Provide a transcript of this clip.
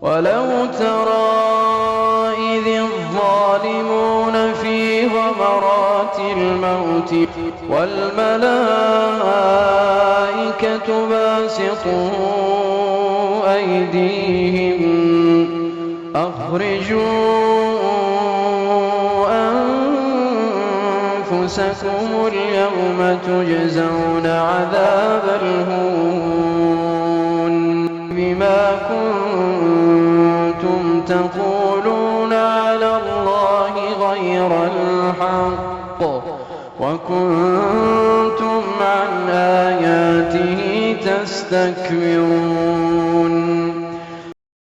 ولو ترى إذ الظالمون في غمرات الموت والملائكة باسطوا أيديهم أخرجوا أنفسكم اليوم تجزون عذاب الهون بما كنتم تقولون على الله غير الحق وكنتم عن آياته تستكبرون